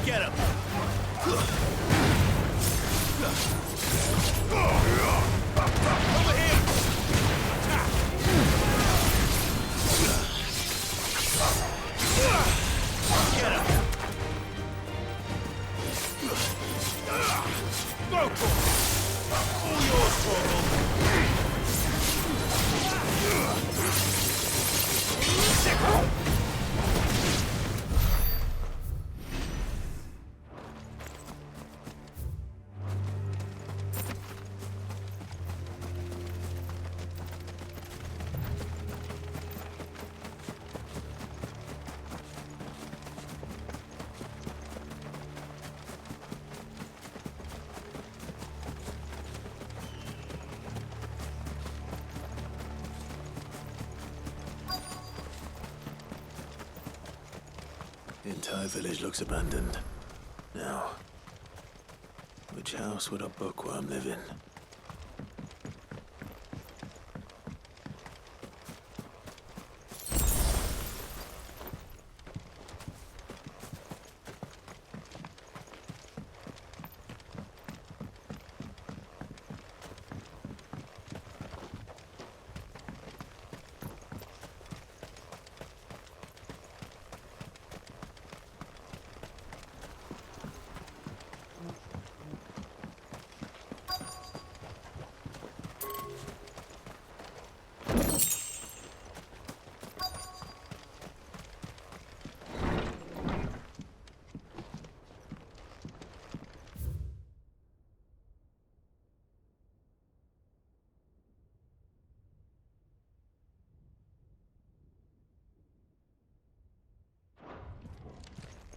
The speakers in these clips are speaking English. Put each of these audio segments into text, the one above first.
Get him! Over here! Attack! Get him! Go for it! All yours, Torgal! The entire village looks abandoned. Now, which house would a bookworm live in?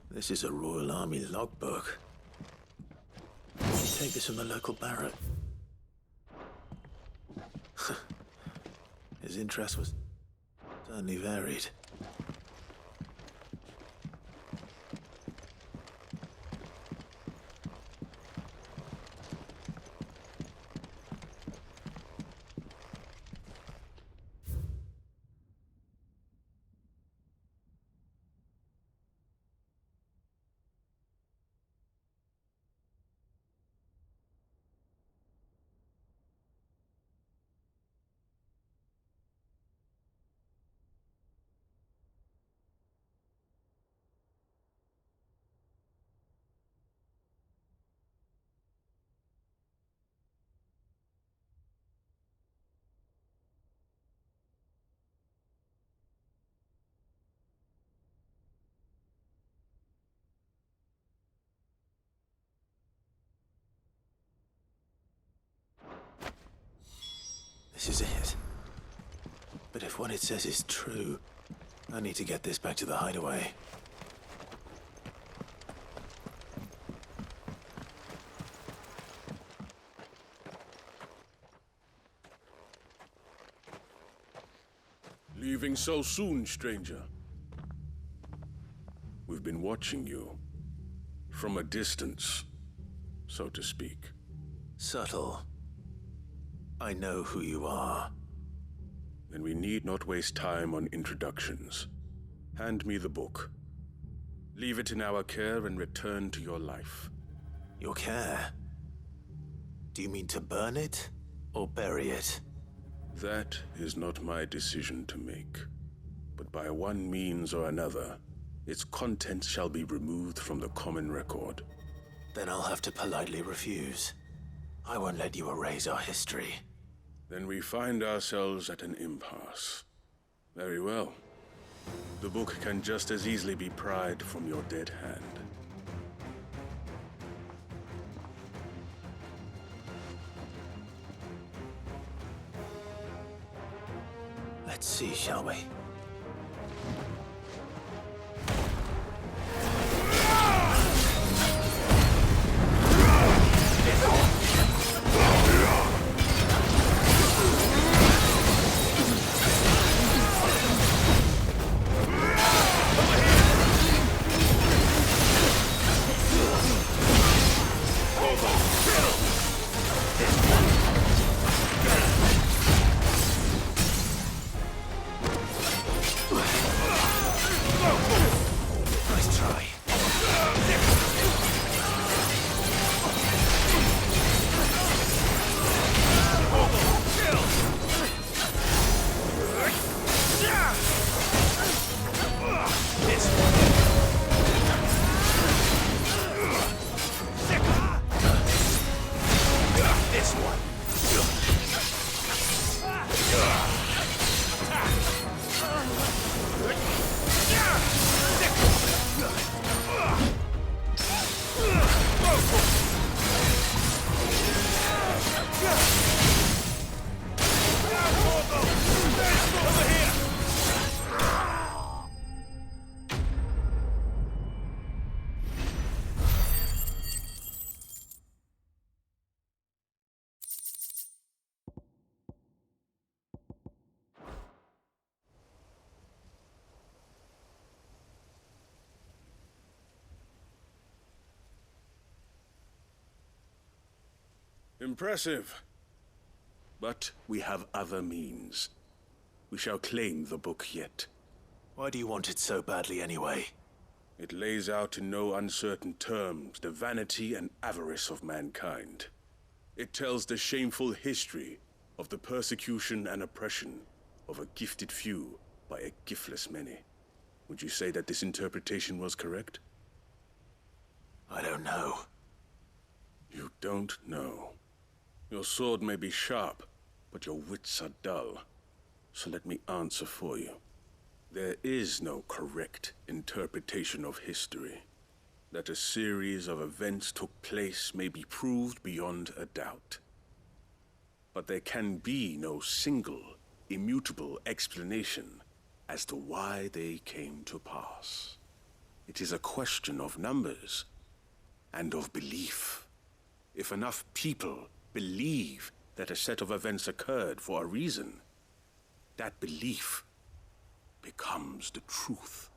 This is a Royal Army logbook. You take this from the local barrack. His interest was certainly varied. This is it. But if what it says is true, I need to get this back to the hideaway. Leaving so soon, stranger? We've been watching you. From a distance, so to speak. Subtle. I know who you are. Then we need not waste time on introductions. Hand me the book. Leave it in our care and return to your life. Your care? Do you mean to burn it or bury it? That is not my decision to make. But by one means or another, its contents shall be removed from the common record. Then I'll have to politely refuse. I won't let you erase our history. Then we find ourselves at an impasse. Very well. The book can just as easily be pried from your dead hand. Let's see, shall we? this one. Impressive. But we have other means. We shall claim the book yet. Why do you want it so badly anyway? It lays out in no uncertain terms the vanity and avarice of mankind. It tells the shameful history of the persecution and oppression of a gifted few by a giftless many. Would you say that this interpretation was correct? I don't know. You don't know. Your sword may be sharp, but your wits are dull. So let me answer for you. There is no correct interpretation of history. That a series of events took place may be proved beyond a doubt. But there can be no single, immutable explanation as to why they came to pass. It is a question of numbers and of belief. If enough people believe that a set of events occurred for a reason, that belief becomes the truth.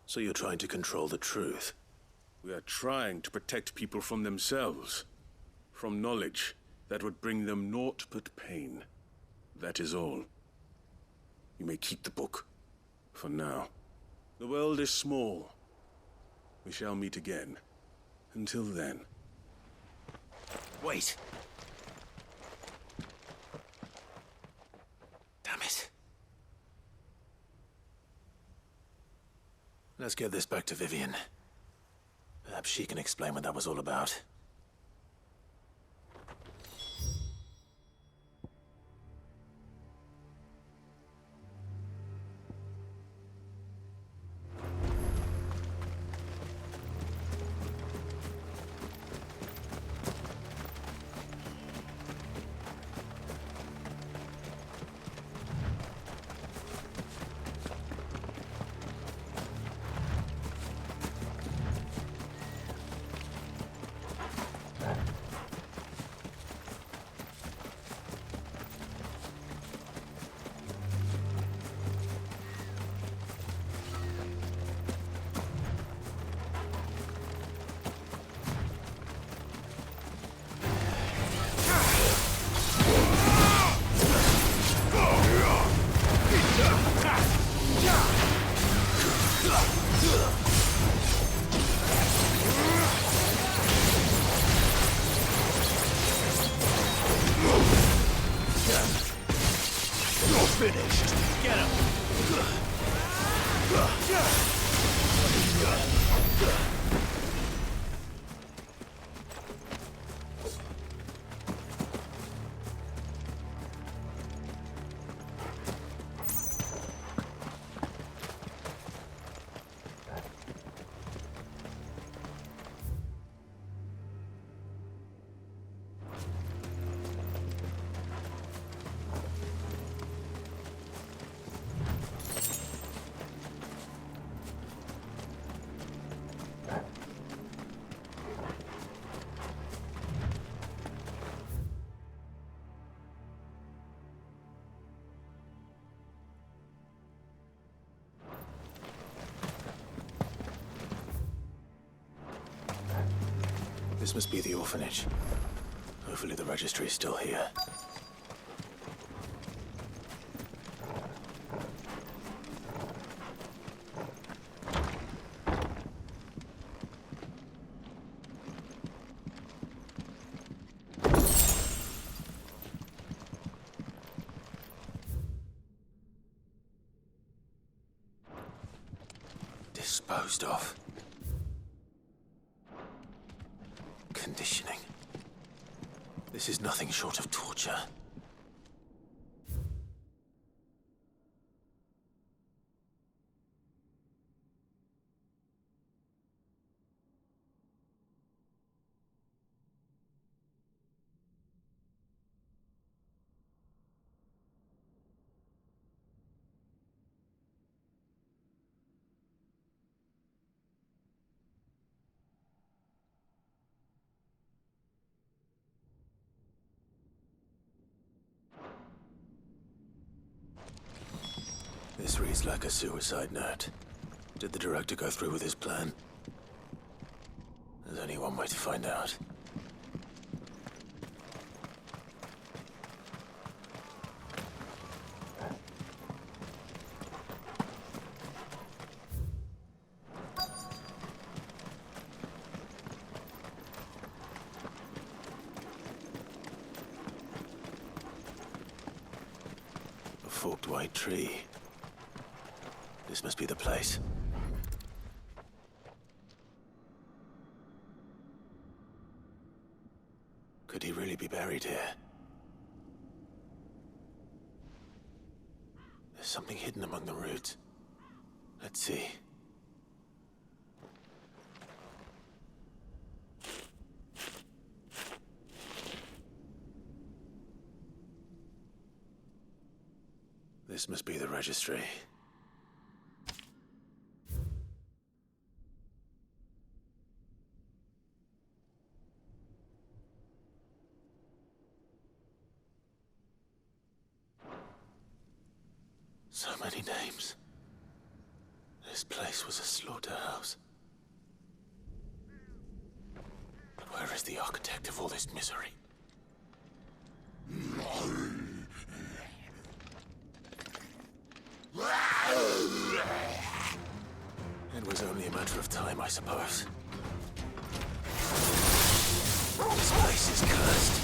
So you're trying to control the truth? We are trying to protect people from themselves, from knowledge that would bring them naught but pain. That is all. You may keep the book, for now. The world is small. We shall meet again. Until then. Wait! Damn it. Let's get this back to Vivian. Perhaps she can explain what that was all about. Finished. Get him. This must be the orphanage. Hopefully the registry is still here. Disposed of. Conditioning. This This is nothing short of torture. This reads like a suicide note. Did the director go through with his plan? There's only one way to find out. A forked white tree. This must be the place. Could he really be buried here? There's something hidden among the roots. Let's see. This must be the registry. So many names. This place was a slaughterhouse. But where is the architect of all this misery? It was only a matter of time, I suppose. This place is cursed.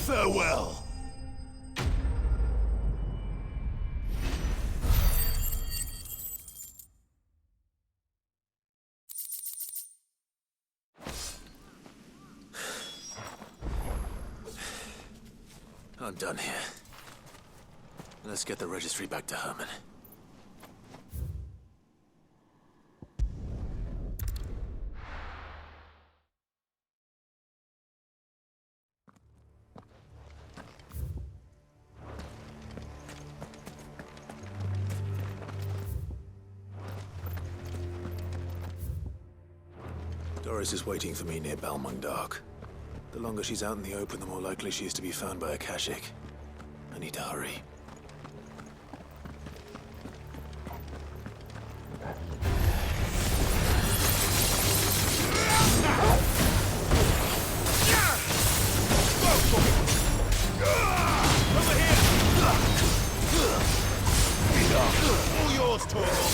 Farewell. I'm done here. Let's get the registry back to Herman. Doris is waiting for me near Balmung Dock. The longer she's out in the open, the more likely she is to be found by a Kashik. I need to hurry. All yours, Torgal.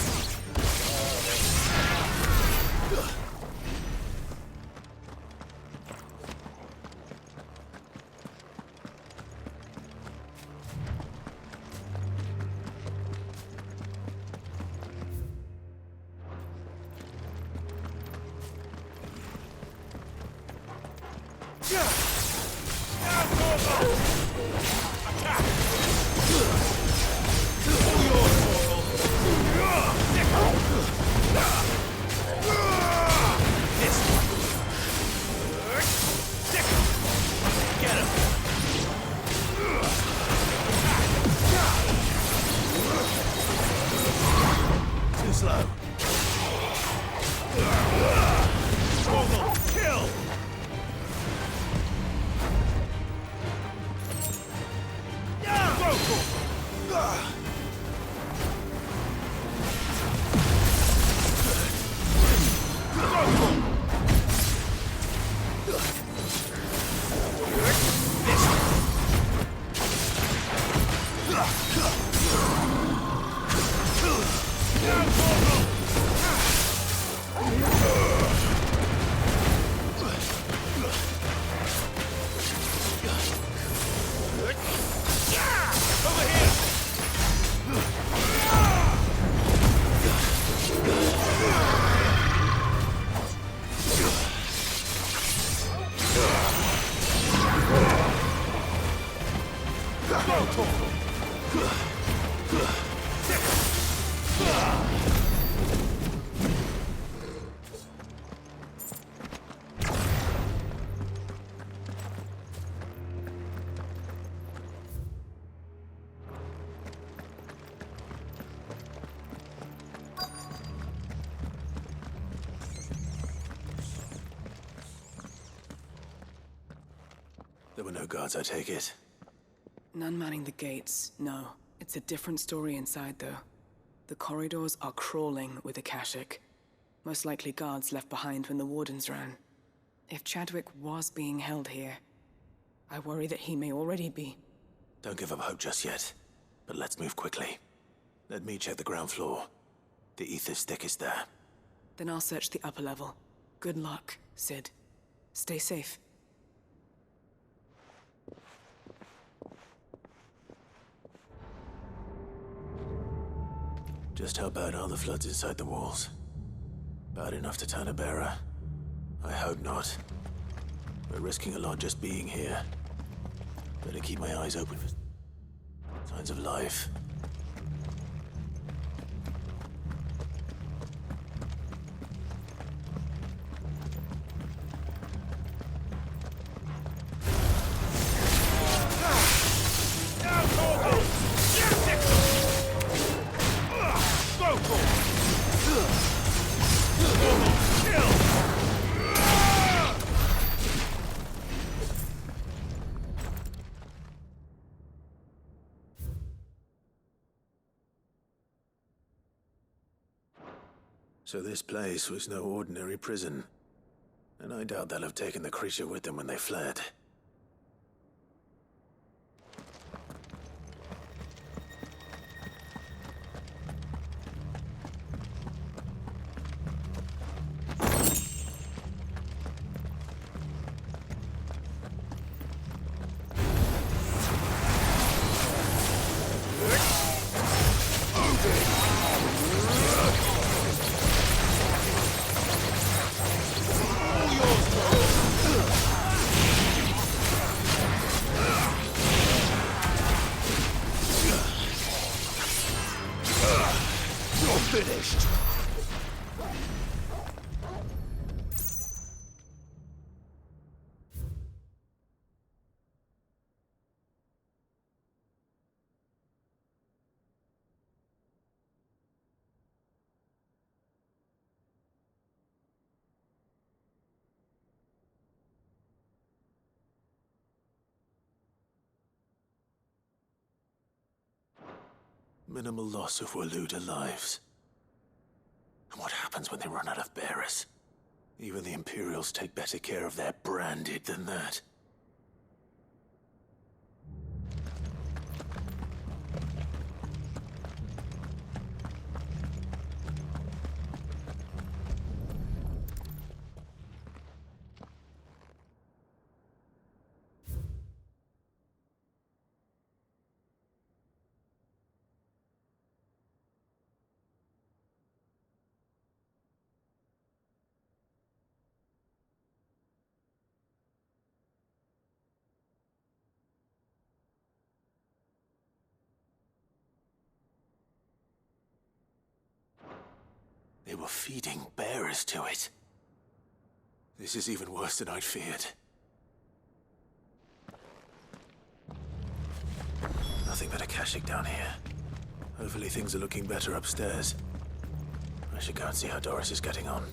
Too slow. Kill! There were no guards, I take it. None manning the gates, no. It's a different story inside, though. The corridors are crawling with Akashic. Most likely guards left behind when the Wardens ran. If Chadwick was being held here, I worry that he may already be. Don't give up hope just yet. But let's move quickly. Let me check the ground floor. The ether stick is there. Then I'll search the upper level. Good luck, Sid. Stay safe. Just how bad are the floods inside the walls? Bad enough to turn a bearer? I hope not. We're risking a lot just being here. Better keep my eyes open for signs of life. So this place was no ordinary prison. And I doubt they'll have taken the creature with them when they fled. Finished. Minimal loss of Waluda lives. And what happens when they run out of bearers? Even the Imperials take better care of their branded than that. They were feeding bearers to it. This is even worse than I'd feared. Nothing but a Akashic down here. Hopefully things are looking better upstairs. I should go and see how Doris is getting on.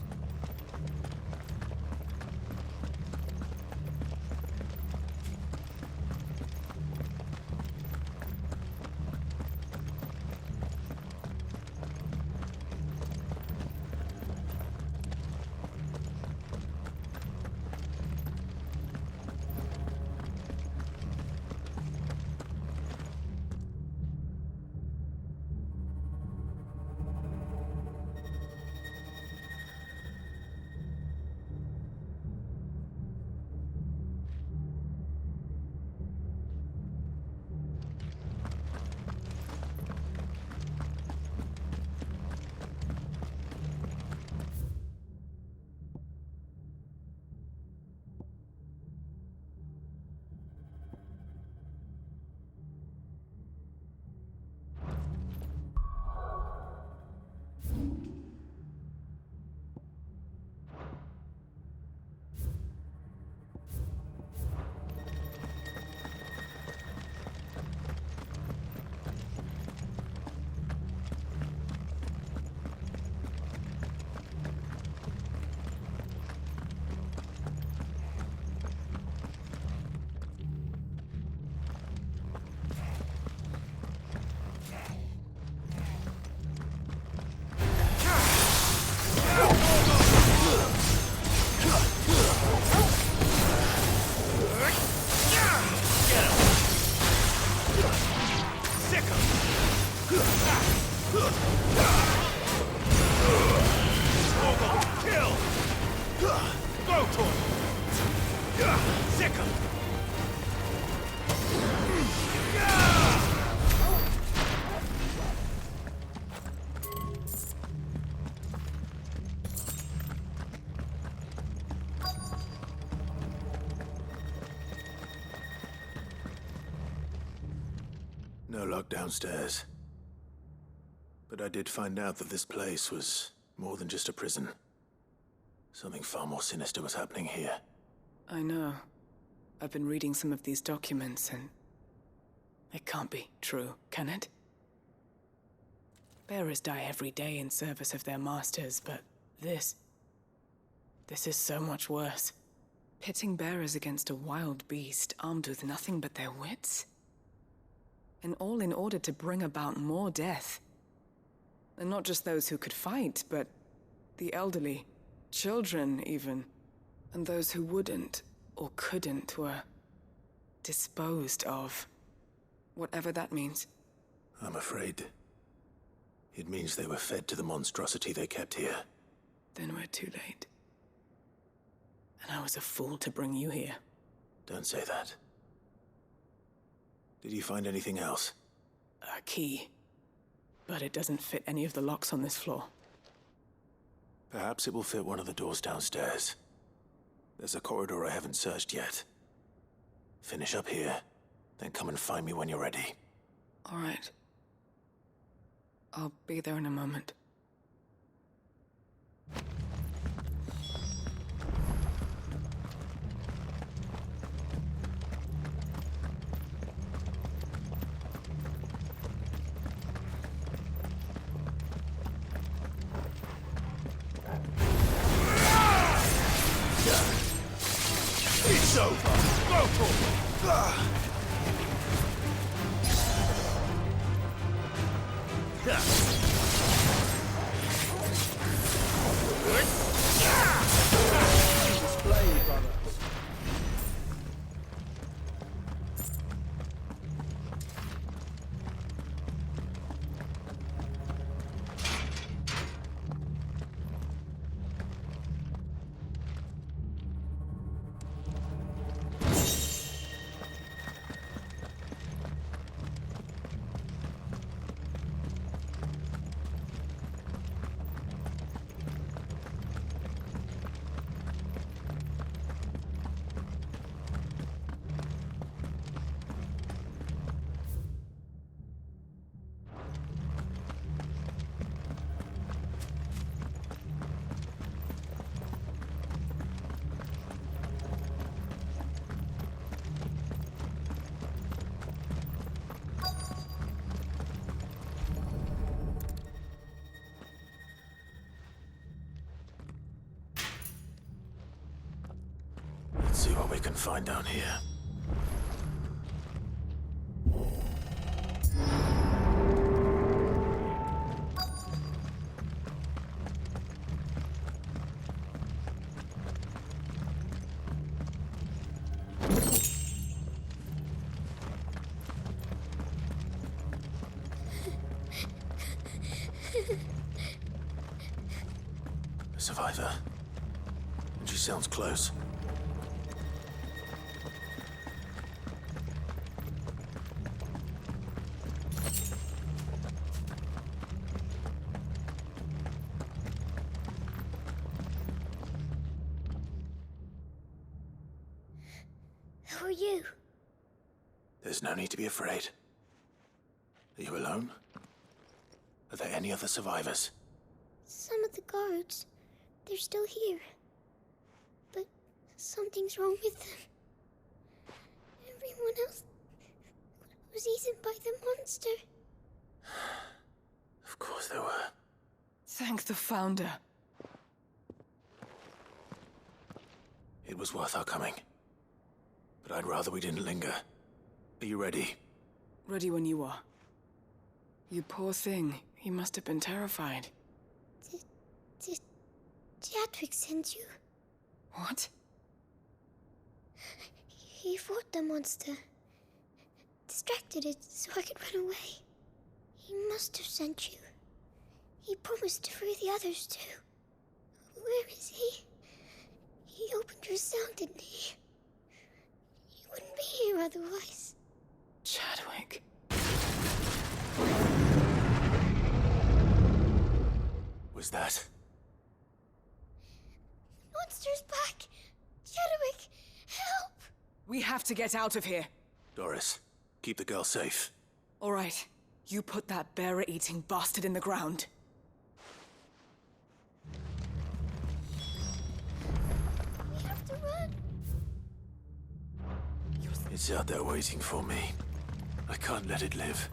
No luck downstairs. But I did find out that this place was more than just a prison. Something far more sinister was happening here. I know. I've been reading some of these documents and... it can't be true, can it? Bearers die every day in service of their masters, but this is so much worse. Pitting bearers against a wild beast armed with nothing but their wits? And all in order to bring about more death. And not just those who could fight, but the elderly, children even. And those who wouldn't or couldn't were disposed of. Whatever that means. I'm afraid it means they were fed to the monstrosity they kept here. Then we're too late. And I was a fool to bring you here. Don't say that. Did you find anything else? A key. But it doesn't fit any of the locks on this floor. Perhaps it will fit one of the doors downstairs. There's a corridor I haven't searched yet. Finish up here, then come and find me when you're ready. All right. I'll be there in a moment. It's over! Go for it! Display, brothers. what we can find down here. A survivor. And she sounds close. Who are you? There's no need to be afraid. Are you alone? Are there any other survivors? Some of the guards. They're still here. But something's wrong with them. Everyone else was eaten by the monster. Of course there were. Thank the Founder. It was worth our coming. But I'd rather we didn't linger. Are you ready? Ready when you are. You poor thing. He must have been terrified. Did Jadwick send you? What? He fought the monster. Distracted it so I could run away. He must have sent you. He promised to free the others too. Where is he? He opened your cell, didn't he? He wouldn't be here otherwise. Chadwick. Was that? Monster's back! Chadwick, help! We have to get out of here. Doris, keep the girl safe. All right. You put that bearer-eating bastard in the ground. We have to run. It's out there waiting for me. I can't let it live.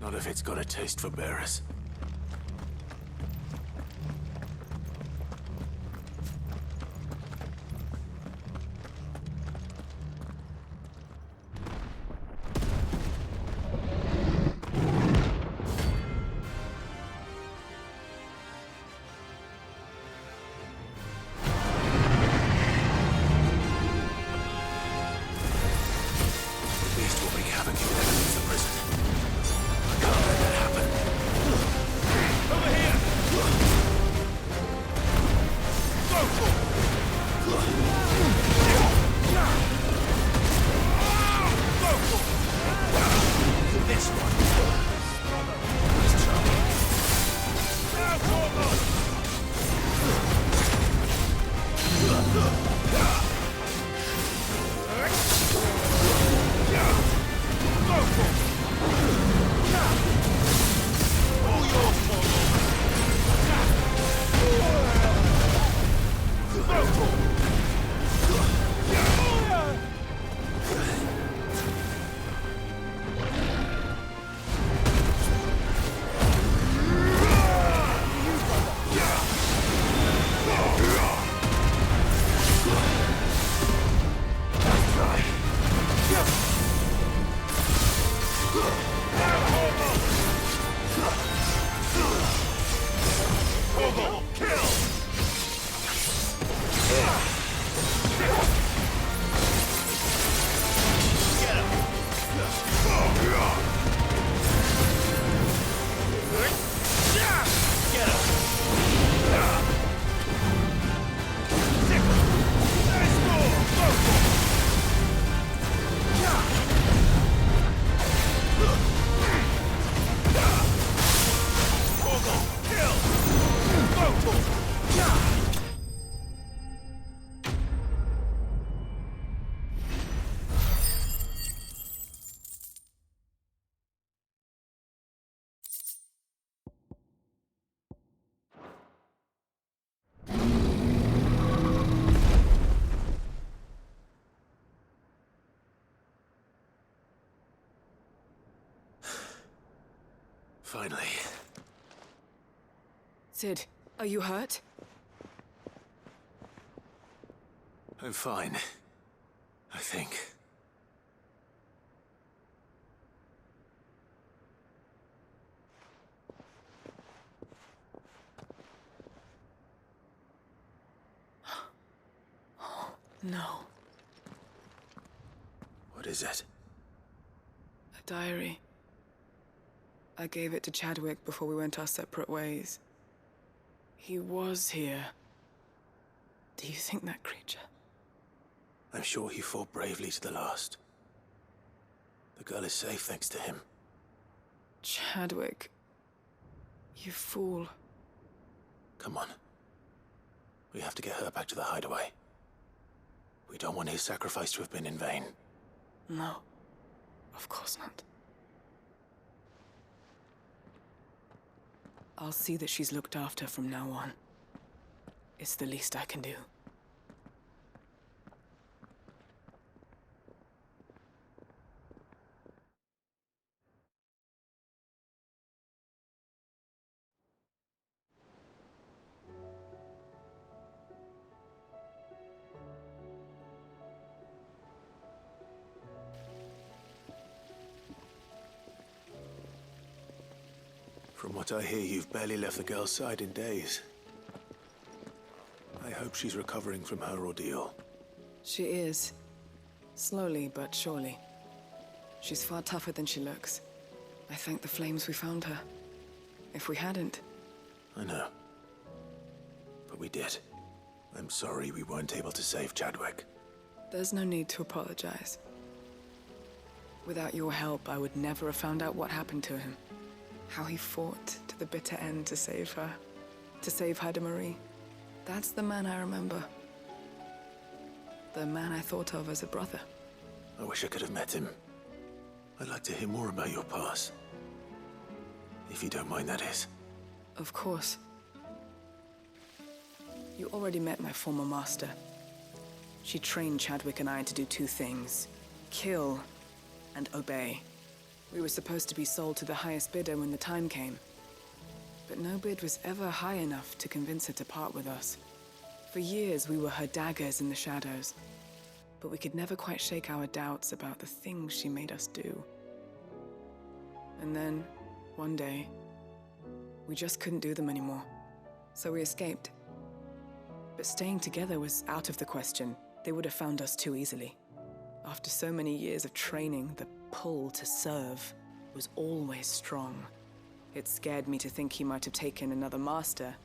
Not if it's got a taste for bearers. Finally. Sid, are you hurt? I'm fine. I think. No. What is it? A diary. I gave it to Chadwick before we went our separate ways. He was here. Do you think that creature? I'm sure he fought bravely to the last. The girl is safe thanks to him. Chadwick. You fool. Come on. We have to get her back to the hideaway. We don't want his sacrifice to have been in vain. No. Of course not. I'll see that she's looked after from now on. It's the least I can do. From what I hear, you've barely left the girl's side in days. I hope she's recovering from her ordeal. She is. Slowly but surely. She's far tougher than she looks. I thank the flames we found her. If we hadn't... I know. But we did. I'm sorry we weren't able to save Chadwick. There's no need to apologize. Without your help, I would never have found out what happened to him. How he fought to the bitter end to save her. To save Haida Marie. That's the man I remember. The man I thought of as a brother. I wish I could have met him. I'd like to hear more about your past. If you don't mind, that is. Of course. You already met my former master. She trained Chadwick and I to do two things. Kill and obey. We were supposed to be sold to the highest bidder when the time came. But no bid was ever high enough to convince her to part with us. For years, we were her daggers in the shadows. But we could never quite shake our doubts about the things she made us do. And then, one day, we just couldn't do them anymore. So we escaped. But staying together was out of the question. They would have found us too easily. After so many years of training, the pull to serve was always strong. It scared me to think he might have taken another master,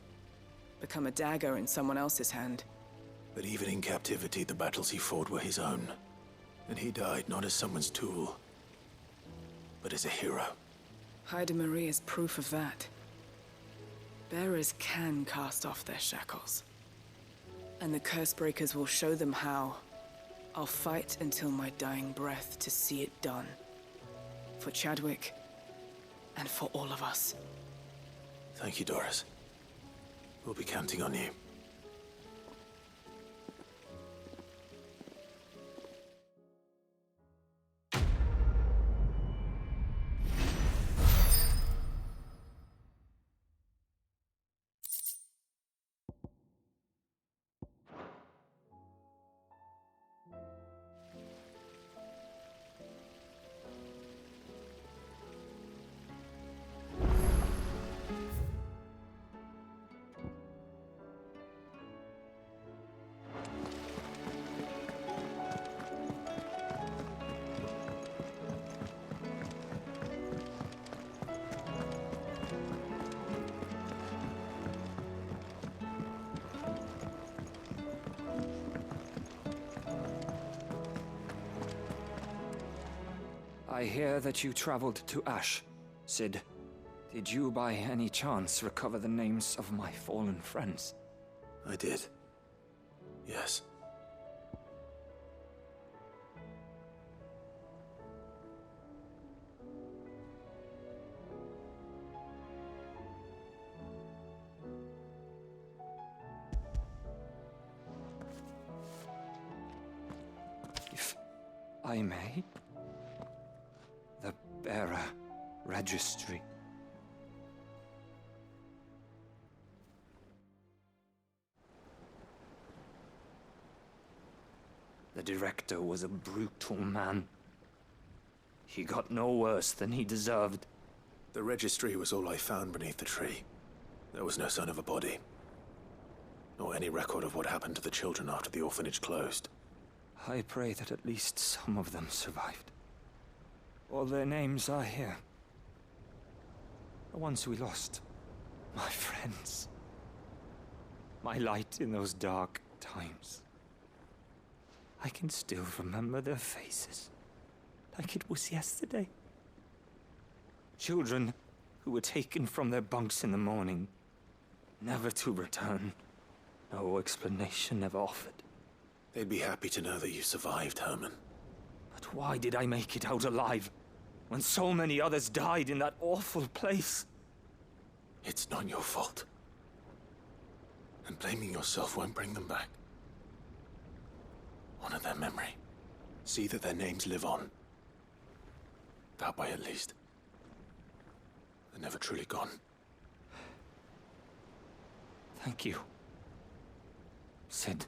become a dagger in someone else's hand. But even in captivity, the battles he fought were his own. And he died not as someone's tool, but as a hero. Haida Marie is proof of that. Bearers can cast off their shackles. And the Cursebreakers will show them how. I'll fight until my dying breath to see it done. For Chadwick, and for all of us. Thank you, Doris. We'll be counting on you. I hear that you traveled to Ash, Cid. Did you by any chance recover the names of my fallen friends? I did. Yes. If I may? The Bearer Registry. The director was a brutal man. He got no worse than he deserved. The registry was all I found beneath the tree. There was no sign of a body, nor any record of what happened to the children after the orphanage closed. I pray that at least some of them survived. All their names are here. The ones we lost. My friends. My light in those dark times. I can still remember their faces, like it was yesterday. Children who were taken from their bunks in the morning, never to return. No explanation ever offered. They'd be happy to know that you survived, Herman. But why did I make it out alive, when so many others died in that awful place? It's not your fault. And blaming yourself won't bring them back. Honor their memory. See that their names live on. That way, at least. They're never truly gone. Thank you. Sid,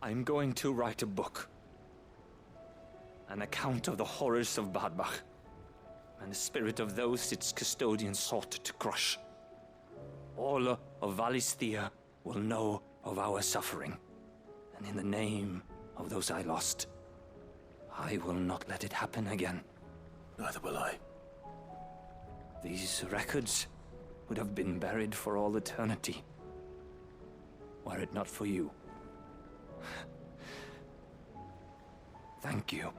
I'm going to write a book. An account of the horrors of Badbach, and the spirit of those its custodians sought to crush. All of Valisthea will know of our suffering, and in the name of those I lost, I will not let it happen again. Neither will I. These records would have been buried for all eternity, were it not for you. Thank you.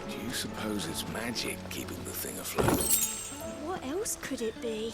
Do you suppose it's magic keeping the thing afloat? What else could it be?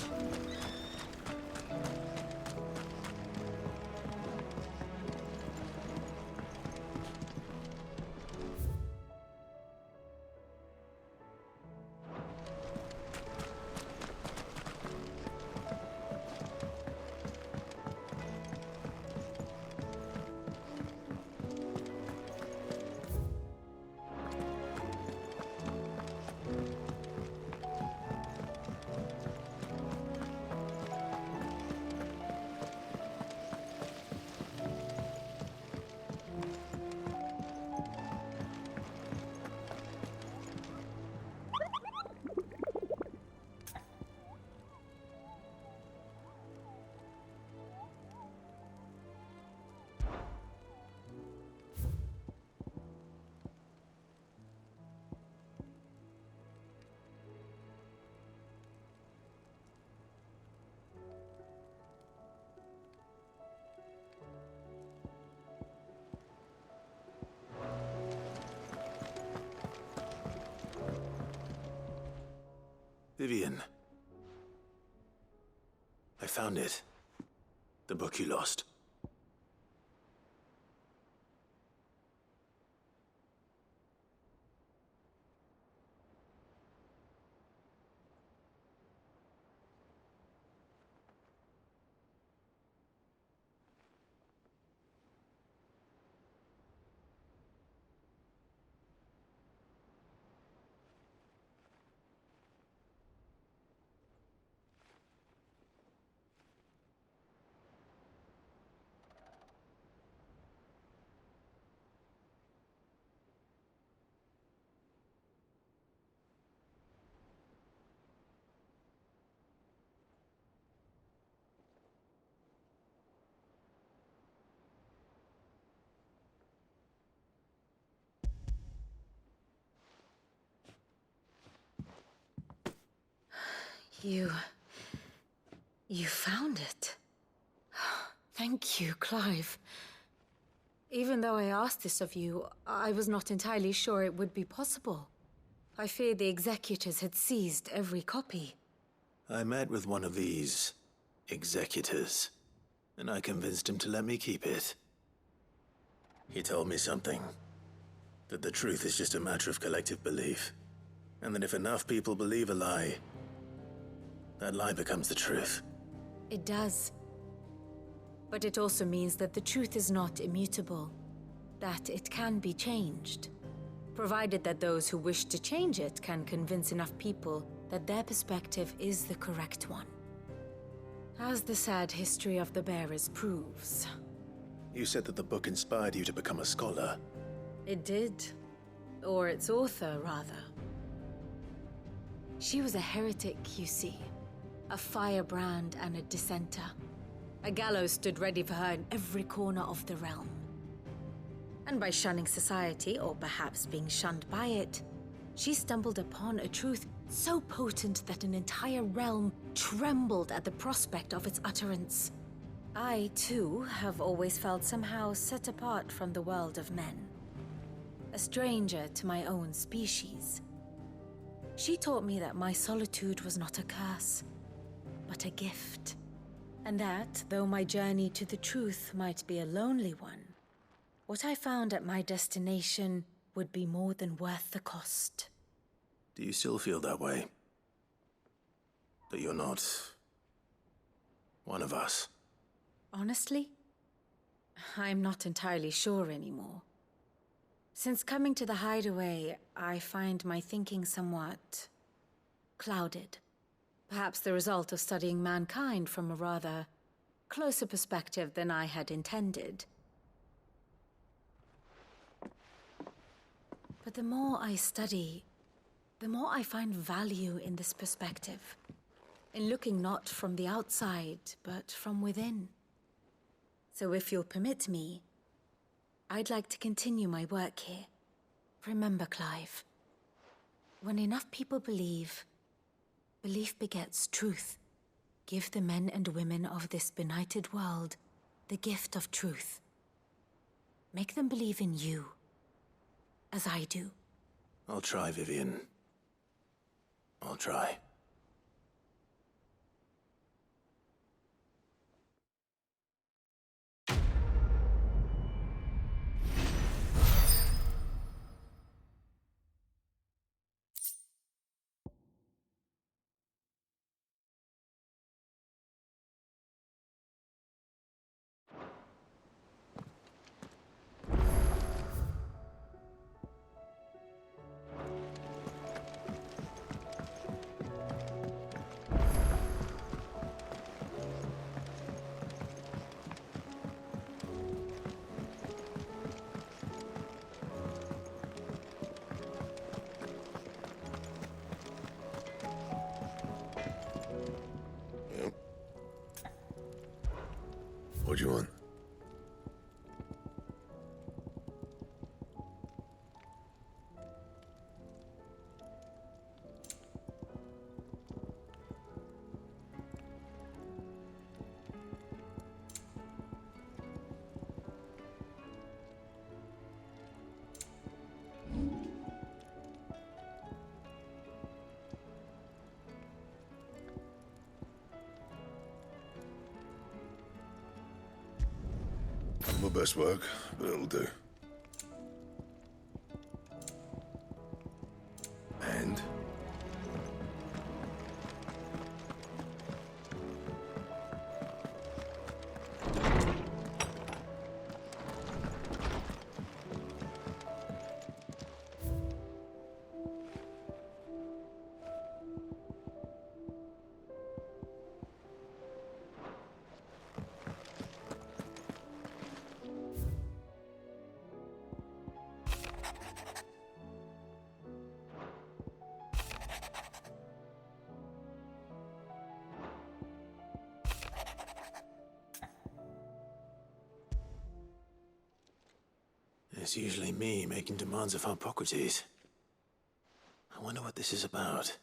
Vivian. I found it. The book you lost. You found it. Thank you, Clive. Even though I asked this of you, I was not entirely sure it would be possible. I feared the executors had seized every copy. I met with one of these executors, and I convinced him to let me keep it. He told me something. That the truth is just a matter of collective belief. And that if enough people believe a lie, that lie becomes the truth. It does. But it also means that the truth is not immutable, that it can be changed, provided that those who wish to change it can convince enough people that their perspective is the correct one. As the sad history of the bearers proves. You said that the book inspired you to become a scholar. It did. Or its author, rather. She was a heretic, you see. A firebrand and a dissenter. A gallows stood ready for her in every corner of the realm. And by shunning society, or perhaps being shunned by it, she stumbled upon a truth so potent that an entire realm trembled at the prospect of its utterance. I, too, have always felt somehow set apart from the world of men. A stranger to my own species. She taught me that my solitude was not a curse, but a gift. And that, though my journey to the truth might be a lonely one, what I found at my destination would be more than worth the cost. Do you still feel that way? That you're not one of us? Honestly, I'm not entirely sure anymore. Since coming to the hideaway, I find my thinking somewhat clouded. Perhaps the result of studying mankind from a rather closer perspective than I had intended. But the more I study, the more I find value in this perspective. In looking not from the outside, but from within. So if you'll permit me, I'd like to continue my work here. Remember, Clive, when enough people believe, belief begets truth. Give the men and women of this benighted world the gift of truth. Make them believe in you, as I do. I'll try, Vivian. I'll try. What do you want? My best work, but it'll do. And? It's usually me making demands of Hippocrates. I wonder what this is about.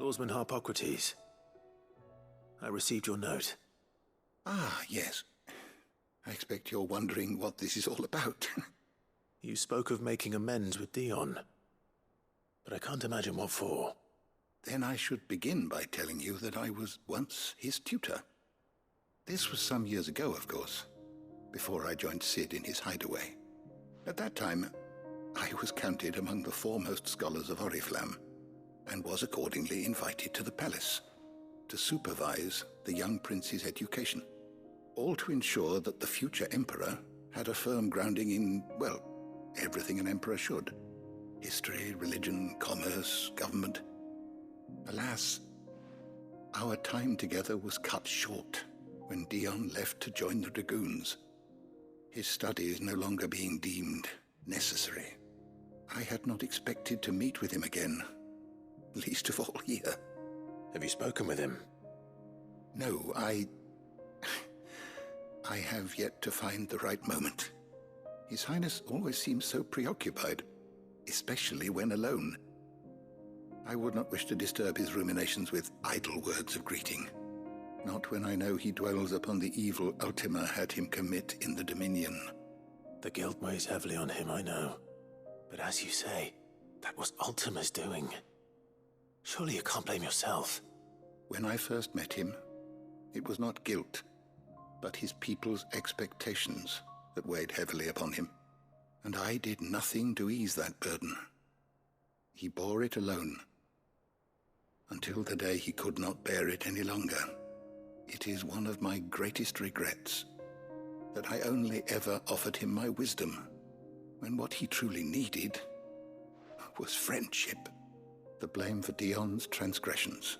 Lawsman Harpocrates. I received your note. Ah, yes. I expect you're wondering what this is all about. You spoke of making amends with Dion. But I can't imagine what for. Then I should begin by telling you that I was once his tutor. This was some years ago, of course, before I joined Sid in his hideaway. At that time, I was counted among the foremost scholars of Oriflamme, and was accordingly invited to the palace to supervise the young prince's education, all to ensure that the future emperor had a firm grounding in, well, everything an emperor should. History, religion, commerce, government. Alas, our time together was cut short when Dion left to join the Dragoons, his studies no longer being deemed necessary. I had not expected to meet with him again, least of all here. Have you spoken with him? No, I have yet to find the right moment. His Highness always seems so preoccupied, especially when alone. I would not wish to disturb his ruminations with idle words of greeting, not when I know he dwells upon the evil Ultima had him commit in the Dominion. The guilt weighs heavily on him, I know. But as you say, that was Ultima's doing. Surely you can't blame yourself. When I first met him, it was not guilt, but his people's expectations that weighed heavily upon him, and I did nothing to ease that burden. He bore it alone, until the day he could not bear it any longer. It is one of my greatest regrets that I only ever offered him my wisdom, when what he truly needed was friendship. The blame for Dion's transgressions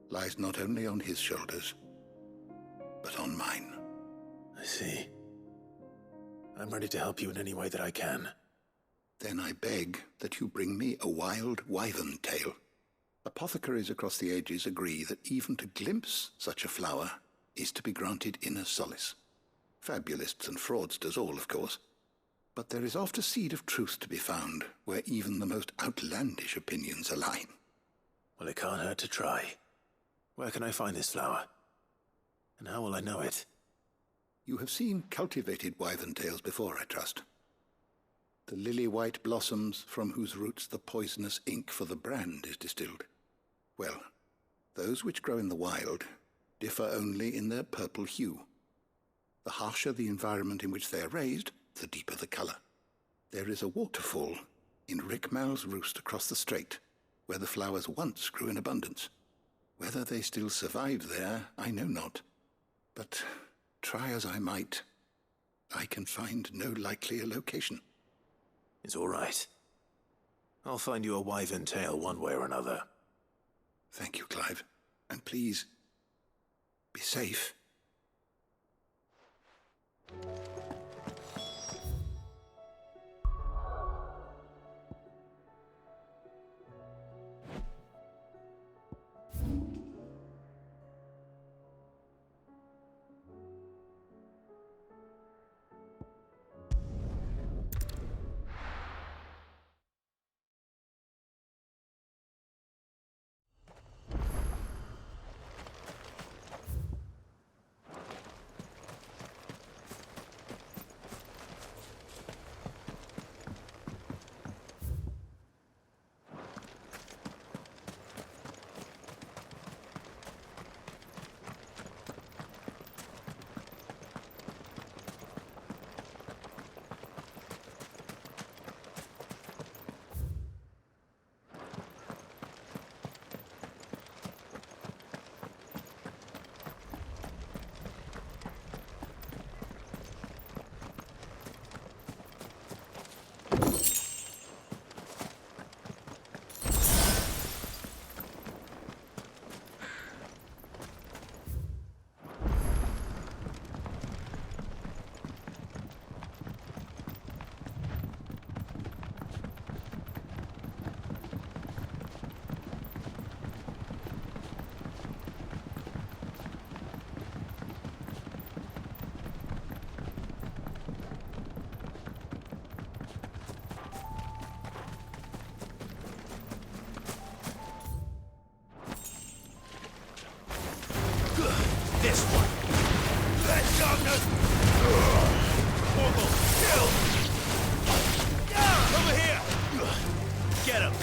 lies not only on his shoulders, but on mine. I see. I'm ready to help you in any way that I can. Then I beg that you bring me a wild wyvern tail. Apothecaries across the ages agree that even to glimpse such a flower is to be granted inner solace. Fabulists and fraudsters all, of course. But there is oft a seed of truth to be found where even the most outlandish opinions align. Well, it can't hurt to try. Where can I find this flower? And how will I know it? You have seen cultivated wyvern tails before, I trust. The lily-white blossoms from whose roots the poisonous ink for the brand is distilled. Well, those which grow in the wild differ only in their purple hue. The harsher the environment in which they are raised, the deeper the color. There is a waterfall in Rickmal's roost across the strait, where the flowers once grew in abundance. Whether they still survive there, I know not. But try as I might, I can find no likelier location. It's all right. I'll find you a wyvern tail one way or another. Thank you, Clive. And please, be safe. Get him!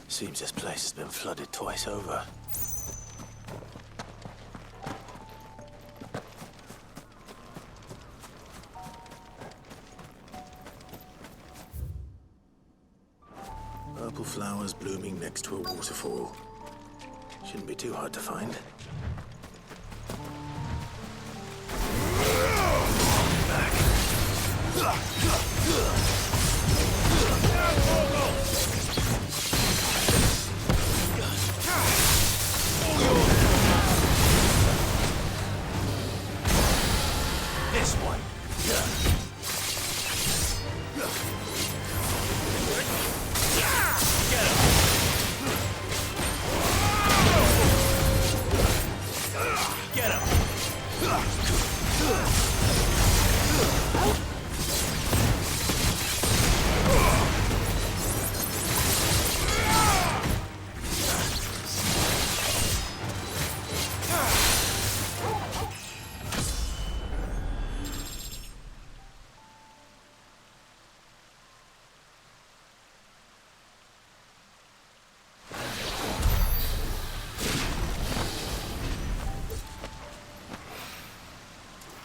Seems this place has been flooded twice over. Purple flowers blooming next to a waterfall. Shouldn't be too hard to find. Back. This one. Get him. Get him.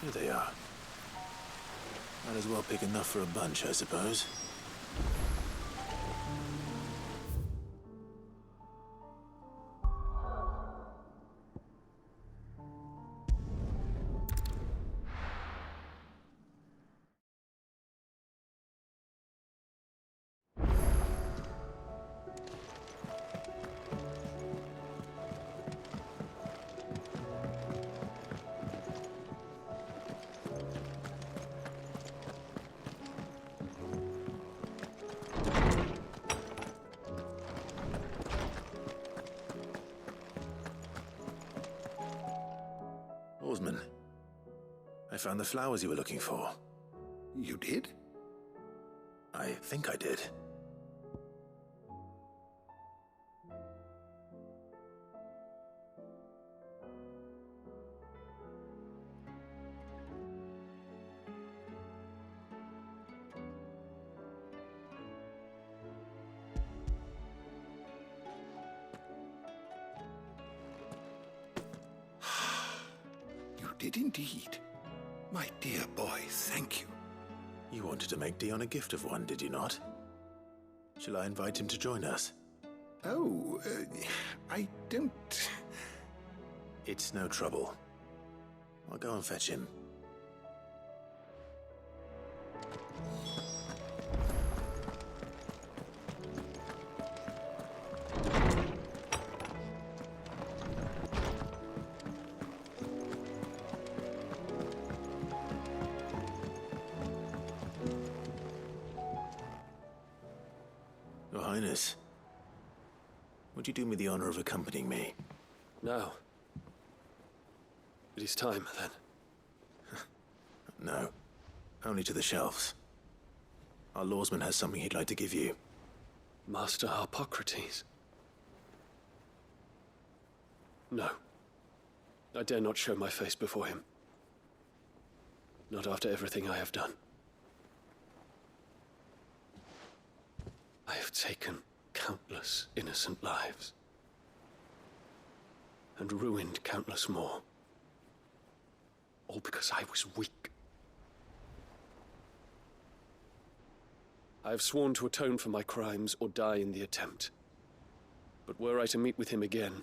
Here they are. Might as well pick enough for a bunch, I suppose. Oarsman, I found the flowers you were looking for. You did? I think I did. Did indeed. My dear boy, thank you. You wanted to make Dion a gift of one, did you not? Shall I invite him to join us? Oh, I don't... It's no trouble. I'll go and fetch him. Your Highness, would you do me the honor of accompanying me? No. It is time, then. No. Only to the shelves. Our lawsman has something he'd like to give you. Master Harpocrates. No. I dare not show my face before him. Not after everything I have done. I have taken countless innocent lives. And ruined countless more. All because I was weak. I have sworn to atone for my crimes or die in the attempt. But were I to meet with him again,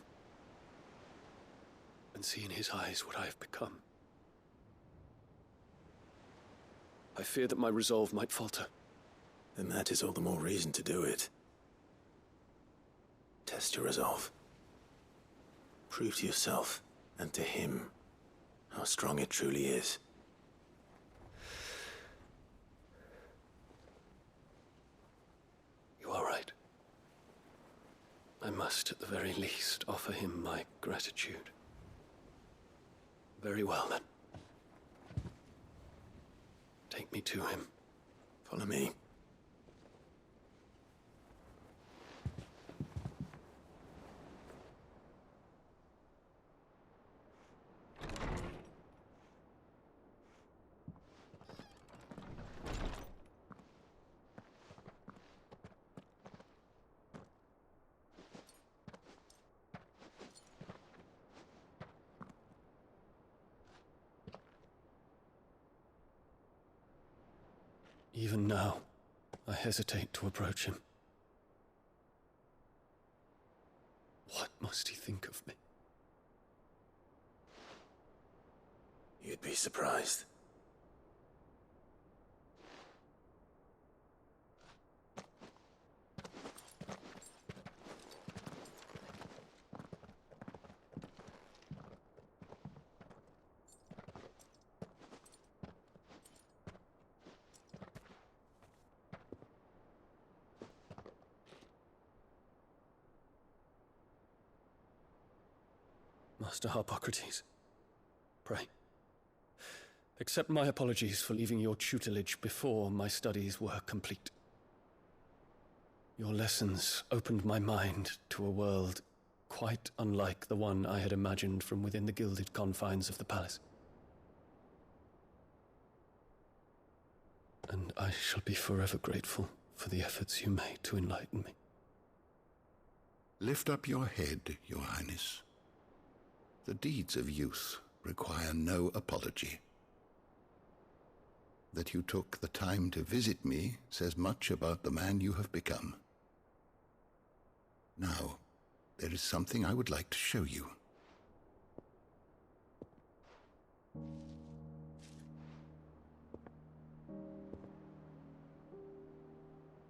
and see in his eyes what I have become, I fear that my resolve might falter. Then that is all the more reason to do it. Test your resolve. Prove to yourself, and to him, how strong it truly is. You are right. I must, at the very least, offer him my gratitude. Very well, then. Take me to him. Follow me. Even now, I hesitate to approach him. What must he think of me? You'd be surprised. Master Harpocrates, pray, accept my apologies for leaving your tutelage before my studies were complete. Your lessons opened my mind to a world quite unlike the one I had imagined from within the gilded confines of the palace. And I shall be forever grateful for the efforts you made to enlighten me. Lift up your head, Your Highness. The deeds of youth require no apology. That you took the time to visit me says much about the man you have become. Now, there is something I would like to show you.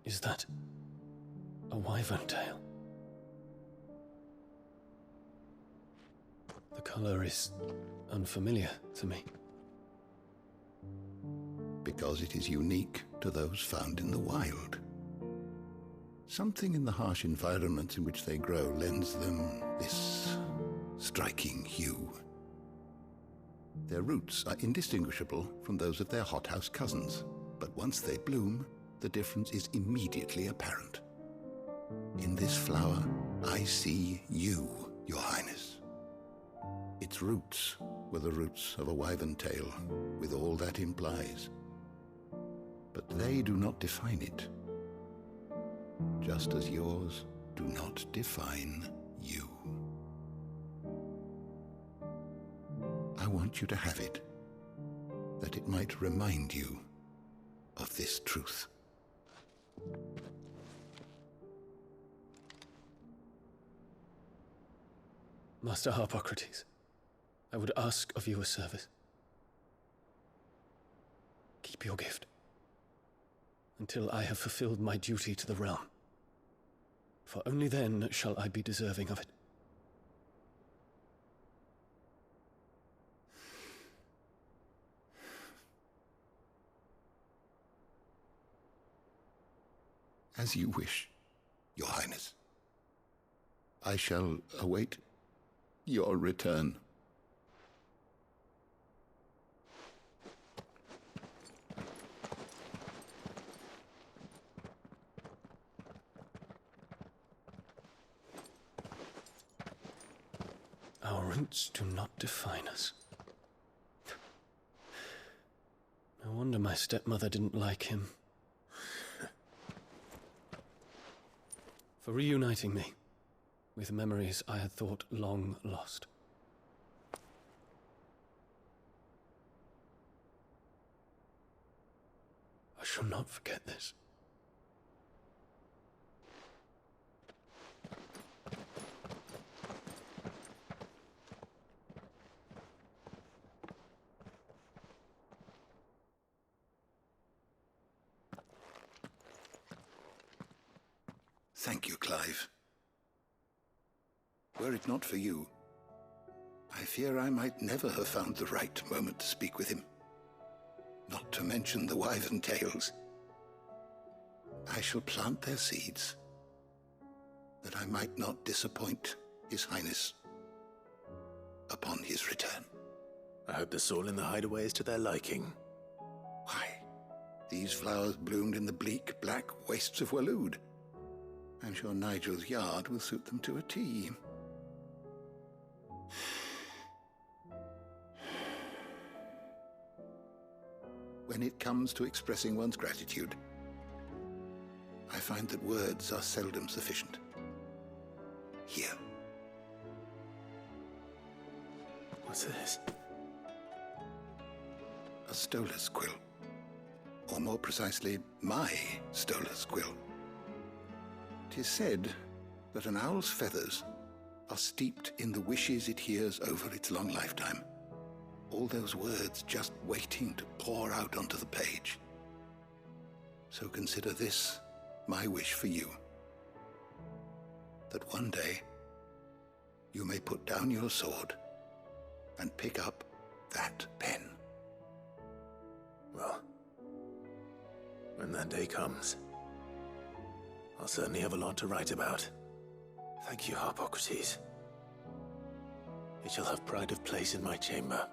Is that a wyvern tail? The color is unfamiliar to me. Because it is unique to those found in the wild. Something in the harsh environment in which they grow lends them this striking hue. Their roots are indistinguishable from those of their hothouse cousins, but once they bloom, the difference is immediately apparent. In this flower, I see you, Your Highness. Its roots were the roots of a wyvern tail, with all that implies. But they do not define it, just as yours do not define you. I want you to have it, that it might remind you of this truth. Master Harpocrates, I would ask of you a service. Keep your gift until I have fulfilled my duty to the realm, for only then shall I be deserving of it. As you wish, Your Highness. I shall await your return. Our roots do not define us. No wonder my stepmother didn't like him. for reuniting me with memories I had thought long lost. I shall not forget this. Thank you, Clive. Were it not for you, I fear I might never have found the right moment to speak with him. Not to mention the wyvern tales. I shall plant their seeds, that I might not disappoint His Highness upon his return. I hope the soul in the hideaway is to their liking. Why, these flowers bloomed in the bleak, black wastes of Waloed. I'm sure Nigel's yard will suit them to a T. When it comes to expressing one's gratitude, I find that words are seldom sufficient. Here. What's this? A stolas quill. Or more precisely, my stolas quill. 'Tis said that an owl's feathers are steeped in the wishes it hears over its long lifetime. All those words just waiting to pour out onto the page. So consider this my wish for you. That one day you may put down your sword and pick up that pen. Well, when that day comes, I'll certainly have a lot to write about. Thank you, Harpocrates. It shall have pride of place in my chamber.